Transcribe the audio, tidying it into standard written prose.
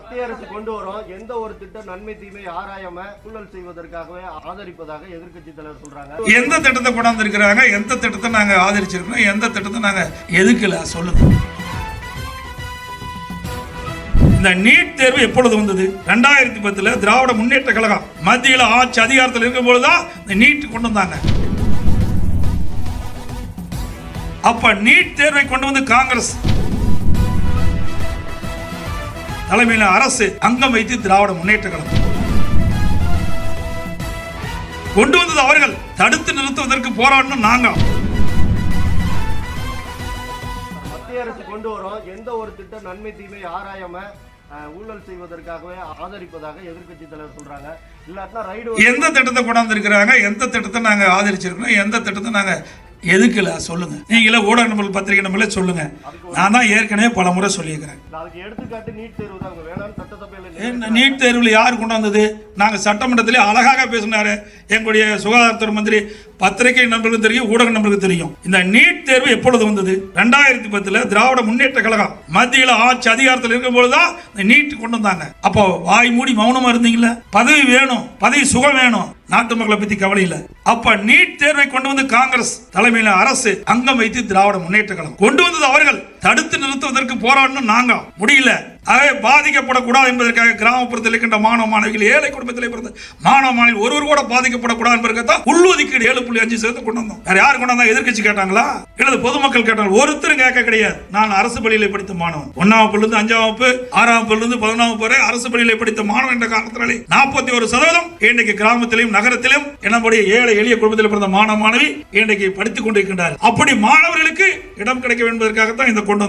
மத்திய அரசு கொண்டு வரும் எந்த ஒரு திட்டம் நன்மை தீமை ஆராயாம ஊழல் செய்வதற்காகவே ஆதரிப்பதாக எதிர்க்கட்சி தலைவர் சொல்றாங்க. எந்த திட்டத்தை கொண்டாந்து இருக்கிறாங்க, எந்த திட்டத்தை நாங்க ஆதரிச்சிருக்கோம், எந்த திட்டத்தை நாங்க எதுக்கல சொல்லுங்க. இந்த நீட் தேர்வு எப்பொழுது வந்தது? 2010 திராவிட முன்னேற்ற கழகம் மத்தியில் ஆட்சி அதிகாரத்தில் இருக்கும் பொழுதுதான் இந்த நீட் கொண்டு வந்தாங்க. அப்ப நீட் தேர்வை கொண்டு வந்து காங்கிரஸ் தலைமையில் அரசு அங்கம் வைத்து திராவிட முன்னேற்ற கழகம் கொண்டு வந்தது. அவர்கள் தடுத்து நிறுத்துவதற்கு போராடணும். நாங்க மத்திய அரசு கொண்டு வரும் எந்த ஒரு திட்டம் நன்மை தீமை ஆராயாம ஊழல் செய்வதற்காகவே ஆதரிப்பதாக எதிர்க்கட்சி தலைவர் சொல்றாங்க. இல்லாட்டா ரைடு எந்த திட்டத்தை கொண்டாந்து இருக்கிறாங்க, எந்த திட்டத்தை நாங்க ஆதரிச்சிருக்கோம், எந்த திட்டத்தை நாங்க எதுக்குல சொல்லுங்க. நீங்களே ஊடக நம்பர் பத்திரிகை நம்பர்ல சொல்லுங்க. நான் தான் ஏற்கனவே பல முறை சொல்லியிருக்கிறேன். எடுத்துக்காட்டு நீட் தேர்வு தான். வேணாம் சட்டசபையில் நீட் தேர்வில் யார் கொண்டாந்தது? நாங்கள் சட்டமன்றத்திலே அழகாக பேசினாரு எங்களுடைய சுகாதாரத்துறை மந்திரி. பத்திரிகை நம்பர்களுக்கு தெரியும், ஊடக நம்பர்களுக்கு தெரியும். இந்த நீட் தேர்வு எப்பொழுது வந்தது? 2010 திராவிட முன்னேற்ற கழகம் மத்தியில் ஆட்சி அதிகாரத்தில் இருக்கும் பொழுதுதான் இந்த நீட் கொண்டு வந்தாங்க. அப்போ வாய் மூடி மௌனமா இருந்தீங்களா? பதவி வேணும், பதவி சுகம் வேணும், நாட்டு மக்களை பத்தி கவலை இல்லை. அப்ப நீட் தேர்வை கொண்டு வந்து காங்கிரஸ் தலைமையில் அரசு அங்கம் வைத்து திராவிட முன்னேற்ற கழகம் கொண்டு வந்தது. அவர்கள் தடுத்து நிறுத்துவதற்கு போராடணும். நாங்க முடியல. அவை பாதிக்கப்படக்கூடாது என்பதற்காக கிராமப்புறத்தில் இருக்கின்ற மாணவ மாணவிகள், ஏழை குடும்பத்தில் பிறந்த மாணவ மாணவிகள் ஒருவர் கூட பாதிக்கப்படக்கூடாது என்பதற்காக உள்ஒதுக்கீடு 7.5% கொண்டு வந்தோம். வேற யார் கொண்டு வந்தா? எதிர்க்கட்சி கேட்டாங்களா? இல்லது பொதுமக்கள் கேட்டாங்க? ஒருத்தரும் கேட்க கிடையாது. நான் அரசு பள்ளியில் படித்த மாணவன். 1ஆம் வகுப்பிலிருந்து 5ஆம் வகுப்பு, 6ஆம் வகுப்பிலிருந்து 11ஆம் வகுப்பு வரை அரசு பள்ளியில் படித்த மாணவன் என்ற காரணத்தினாலே 41% இன்றைக்கு கிராமத்திலும் நகரத்திலும் நம்முடைய ஏழை எளிய குடும்பத்தில் பிறந்த மாணவ மாணவி இன்றைக்கு படித்துக் கொண்டிருக்கின்றார். அப்படி மாணவர்களுக்கு இடம் கிடைக்க என்பதற்காகத்தான் இந்த கொண்டு